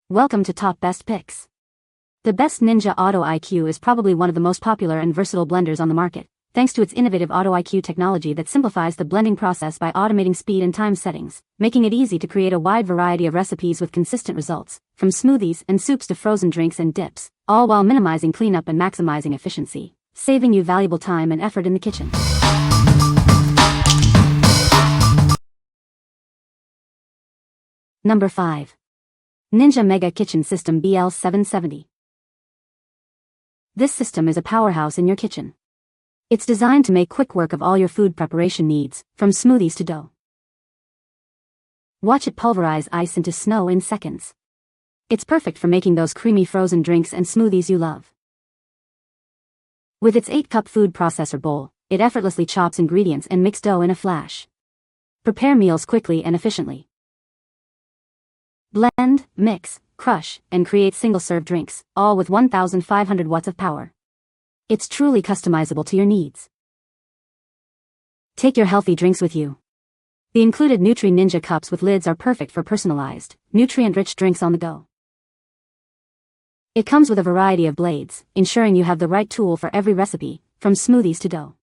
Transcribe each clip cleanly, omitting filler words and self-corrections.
Welcome to Top Best Picks. The Best Ninja Auto IQ is probably one of the most popular and versatile blenders on the market, thanks to its innovative Auto IQ technology that simplifies the blending process by automating speed and time settings, making it easy to create a wide variety of recipes with consistent results, from smoothies and soups to frozen drinks and dips, all while minimizing cleanup and maximizing efficiency, saving you valuable time and effort in the kitchen. Number 5. Ninja Mega Kitchen System BL770. This system is a powerhouse in your kitchen. It's designed to make quick work of all your food preparation needs, from smoothies to dough. Watch it pulverize ice into snow in seconds. It's perfect for making those creamy frozen drinks and smoothies you love. With its 8-cup food processor bowl, it effortlessly chops ingredients and mixes dough in a flash. Prepare meals quickly and efficiently. Blend, mix, crush, and create single-serve drinks, all with 1,500 watts of power. It's truly customizable to your needs. Take your healthy drinks with you. The included Nutri Ninja cups with lids are perfect for personalized, nutrient-rich drinks on the go. It comes with a variety of blades, ensuring you have the right tool for every recipe, from smoothies to dough.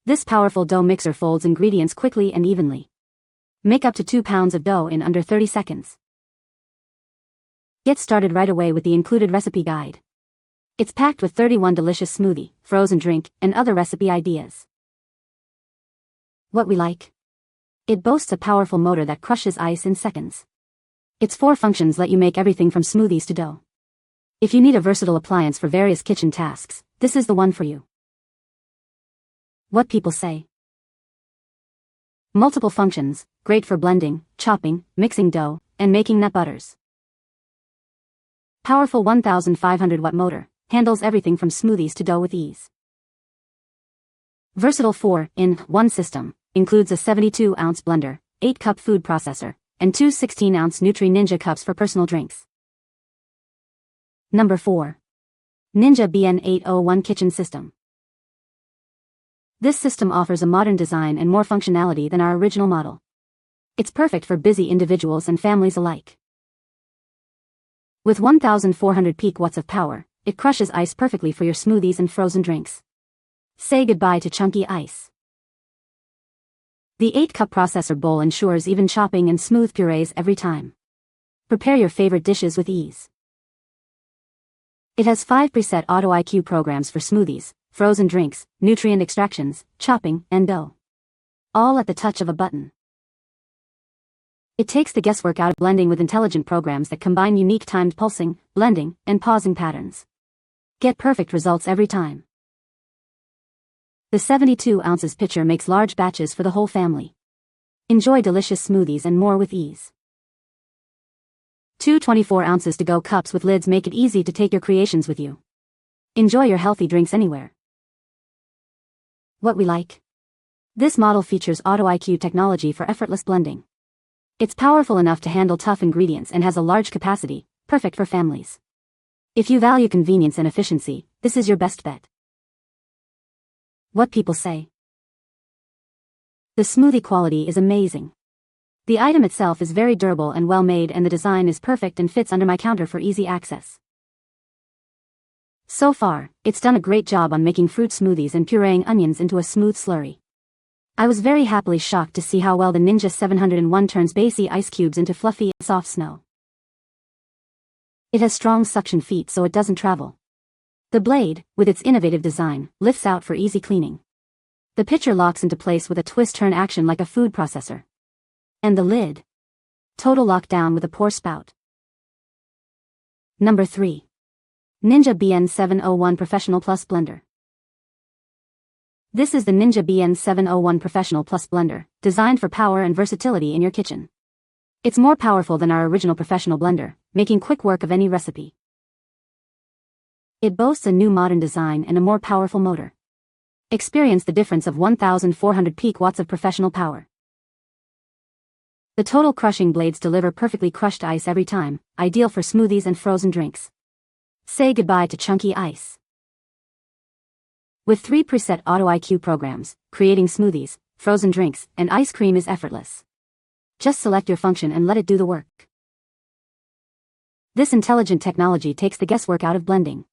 This powerful dough mixer folds ingredients quickly and evenly. Make up to 2 pounds of dough in under 30 seconds. Get started right away with the included recipe guide. It's packed with 31 delicious smoothie, frozen drink, and other recipe ideas. What we like? It boasts a powerful motor that crushes ice in seconds. Its 4 functions let you make everything from smoothies to dough. If you need a versatile appliance for various kitchen tasks, this is the one for you. What people say? Multiple functions, great for blending, chopping, mixing dough, and making nut butters. Powerful 1,500 watt motor, handles everything from smoothies to dough with ease. Versatile 4-in-1 system, includes a 72-ounce blender, 8-cup food processor, and 2 16-ounce Nutri Ninja cups for personal drinks. Number 4. Ninja BN801 Kitchen System. This system offers a modern design and more functionality than our original model. It's perfect for busy individuals and families alike. With 1,400 peak watts of power, it crushes ice perfectly for your smoothies and frozen drinks. Say goodbye to chunky ice. The 8-cup processor bowl ensures even chopping and smooth purees every time. Prepare your favorite dishes with ease. It has 5 preset Auto IQ programs for smoothies, frozen drinks, nutrient extractions, chopping, and dough. All at the touch of a button. It takes the guesswork out of blending with intelligent programs that combine unique timed pulsing, blending, and pausing patterns. Get perfect results every time. The 72 ounces pitcher makes large batches for the whole family. Enjoy delicious smoothies and more with ease. 2 24 ounces to-go cups with lids make it easy to take your creations with you. Enjoy your healthy drinks anywhere. What we like? This model features Auto IQ technology for effortless blending. It's powerful enough to handle tough ingredients and has a large capacity, perfect for families. If you value convenience and efficiency, this is your best bet. What people say? The smoothie quality is amazing. The item itself is very durable and well made, and the design is perfect and fits under my counter for easy access. So far, it's done a great job on making fruit smoothies and pureeing onions into a smooth slurry. I was very happily shocked to see how well the Ninja 701 turns bassy ice cubes into fluffy and soft snow. It has strong suction feet so it doesn't travel. The blade, with its innovative design, lifts out for easy cleaning. The pitcher locks into place with a twist-turn action like a food processor. And the lid? Total lockdown with a pour spout. Number 3. Ninja BN701 Professional Plus Blender. This is the Ninja BN701 Professional Plus Blender, designed for power and versatility in your kitchen. It's more powerful than our original professional blender, making quick work of any recipe. It boasts a new modern design and a more powerful motor. Experience the difference of 1,400 peak watts of professional power. The total crushing blades deliver perfectly crushed ice every time, ideal for smoothies and frozen drinks. Say goodbye to chunky ice. With 3 preset Auto IQ programs, creating smoothies, frozen drinks, and ice cream is effortless. Just select your function and let it do the work. This intelligent technology takes the guesswork out of blending.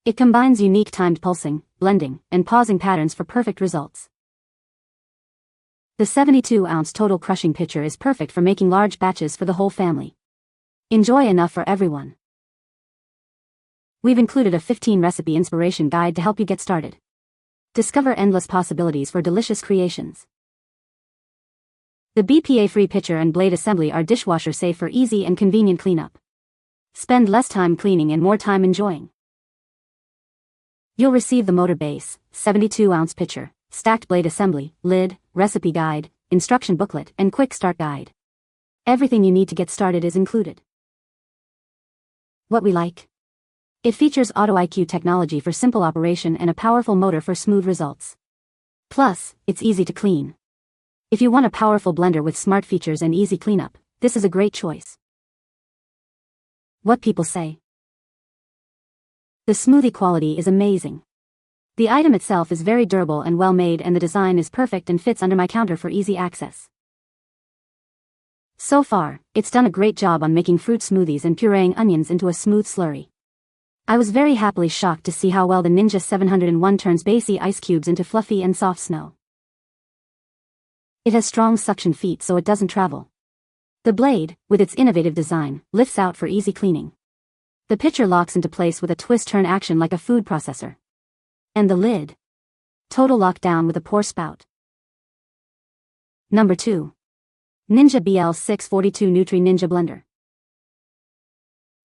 It combines unique timed pulsing, blending, and pausing patterns for perfect results. The 72-ounce total crushing pitcher is perfect for making large batches for the whole family. Enjoy enough for everyone. We've included a 15-recipe inspiration guide to help you get started. Discover endless possibilities for delicious creations. The BPA-free pitcher and blade assembly are dishwasher safe for easy and convenient cleanup. Spend less time cleaning and more time enjoying. You'll receive the motor base, 72-ounce pitcher, stacked blade assembly, lid, recipe guide, instruction booklet, and quick start guide. Everything you need to get started is included. What we like? It features Auto IQ technology for simple operation and a powerful motor for smooth results. Plus, it's easy to clean. If you want a powerful blender with smart features and easy cleanup, this is a great choice. What people say? The smoothie quality is amazing. The item itself is very durable and well made, and the design is perfect and fits under my counter for easy access. So far, it's done a great job on making fruit smoothies and pureeing onions into a smooth slurry. I was very happily shocked to see how well the Ninja 701 turns bassy ice cubes into fluffy and soft snow. It has strong suction feet so it doesn't travel. The blade, with its innovative design, lifts out for easy cleaning. The pitcher locks into place with a twist-turn action like a food processor. And the lid. Total lockdown with a pour spout. Number 2. Ninja BL642 Nutri Ninja Blender.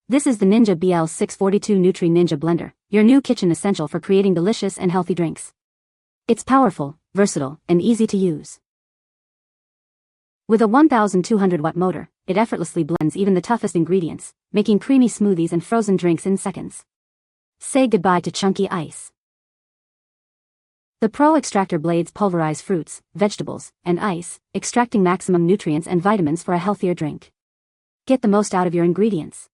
This is the Ninja BL642 Nutri Ninja Blender, your new kitchen essential for creating delicious and healthy drinks. It's powerful, versatile, and easy to use. With a 1,200-watt motor, it effortlessly blends even the toughest ingredients, making creamy smoothies and frozen drinks in seconds. Say goodbye to chunky ice. The Pro Extractor blades pulverize fruits, vegetables, and ice, extracting maximum nutrients and vitamins for a healthier drink. Get the most out of your ingredients.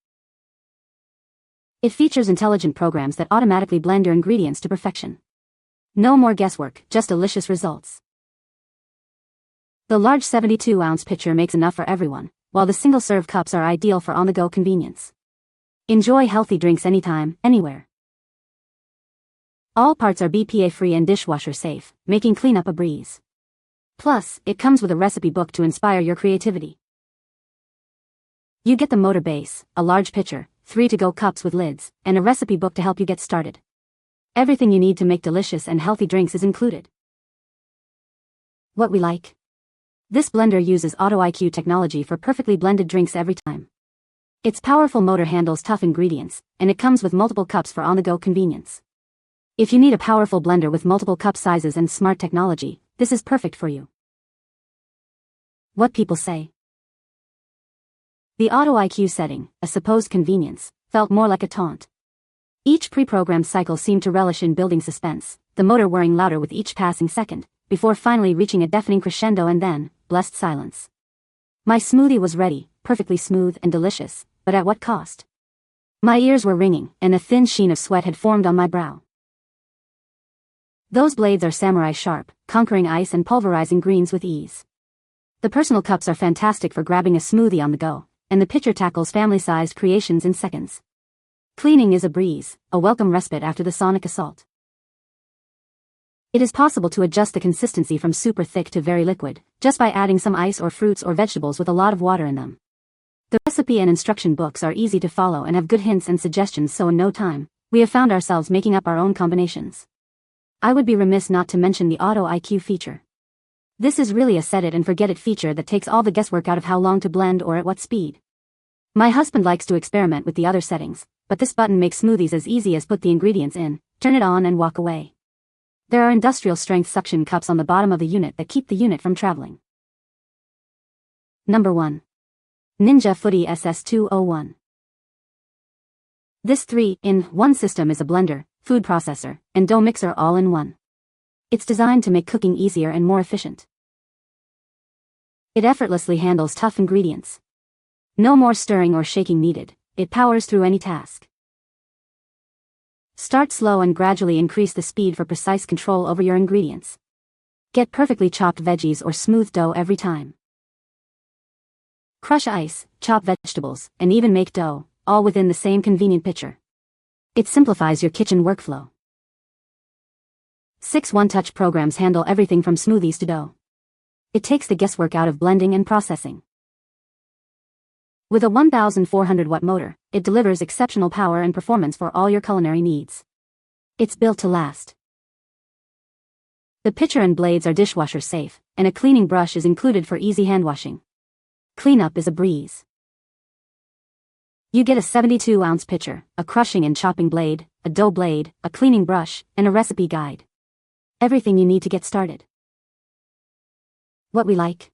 It features intelligent programs that automatically blend your ingredients to perfection. No more guesswork, just delicious results. The large 72-ounce pitcher makes enough for everyone, while the single-serve cups are ideal for on-the-go convenience. Enjoy healthy drinks anytime, anywhere. All parts are BPA-free and dishwasher-safe, making cleanup a breeze. Plus, it comes with a recipe book to inspire your creativity. You get the motor base, a large pitcher, 3 to-go cups with lids, and a recipe book to help you get started. Everything you need to make delicious and healthy drinks is included. What we like? This blender uses Auto IQ technology for perfectly blended drinks every time. Its powerful motor handles tough ingredients, and it comes with multiple cups for on-the-go convenience. If you need a powerful blender with multiple cup sizes and smart technology, this is perfect for you. What people say? The Auto IQ setting, a supposed convenience, felt more like a taunt. Each pre-programmed cycle seemed to relish in building suspense, the motor whirring louder with each passing second, before finally reaching a deafening crescendo and then, blessed silence. My smoothie was ready, perfectly smooth and delicious, but at what cost? My ears were ringing, and a thin sheen of sweat had formed on my brow. Those blades are samurai sharp, conquering ice and pulverizing greens with ease. The personal cups are fantastic for grabbing a smoothie on the go, and the pitcher tackles family-sized creations in seconds. Cleaning is a breeze, a welcome respite after the sonic assault. It is possible to adjust the consistency from super thick to very liquid, just by adding some ice or fruits or vegetables with a lot of water in them. The recipe and instruction books are easy to follow and have good hints and suggestions, so in no time, we have found ourselves making up our own combinations. I would be remiss not to mention the Auto IQ feature. This is really a set-it-and-forget-it feature that takes all the guesswork out of how long to blend or at what speed. My husband likes to experiment with the other settings, but this button makes smoothies as easy as put the ingredients in, turn it on and walk away. There are industrial-strength suction cups on the bottom of the unit that keep the unit from traveling. Number 1. Ninja Foodi SS201. This 3-in-1 system is a blender, food processor, and dough mixer all in one. It's designed to make cooking easier and more efficient. It effortlessly handles tough ingredients. No more stirring or shaking needed, it powers through any task. Start slow and gradually increase the speed for precise control over your ingredients. Get perfectly chopped veggies or smooth dough every time. Crush ice, chop vegetables, and even make dough, all within the same convenient pitcher. It simplifies your kitchen workflow. 6 one-touch programs handle everything from smoothies to dough. It takes the guesswork out of blending and processing. With a 1,400-watt motor, it delivers exceptional power and performance for all your culinary needs. It's built to last. The pitcher and blades are dishwasher safe, and a cleaning brush is included for easy hand washing. Cleanup is a breeze. You get a 72-ounce pitcher, a crushing and chopping blade, a dough blade, a cleaning brush, and a recipe guide. Everything you need to get started. What we like?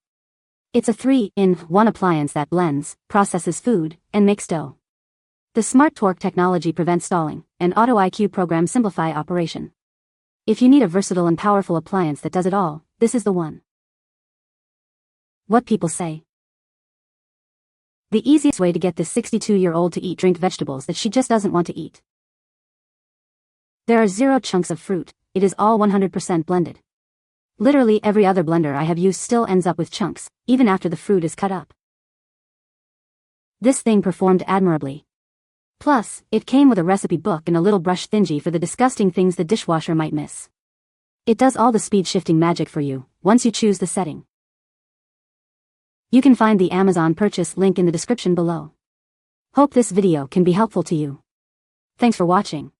It's a 3-in-1 appliance that blends, processes food, and makes dough. The Smart Torque technology prevents stalling, and Auto IQ programs simplify operation. If you need a versatile and powerful appliance that does it all, this is the one. What people say. The easiest way to get this 62-year-old to drink vegetables that she just doesn't want to eat. There are 0 chunks of fruit, it is all 100% blended. Literally every other blender I have used still ends up with chunks, even after the fruit is cut up. This thing performed admirably. Plus, it came with a recipe book and a little brush thingy for the disgusting things the dishwasher might miss. It does all the speed shifting magic for you, once you choose the setting. You can find the Amazon purchase link in the description below. Hope this video can be helpful to you. Thanks for watching.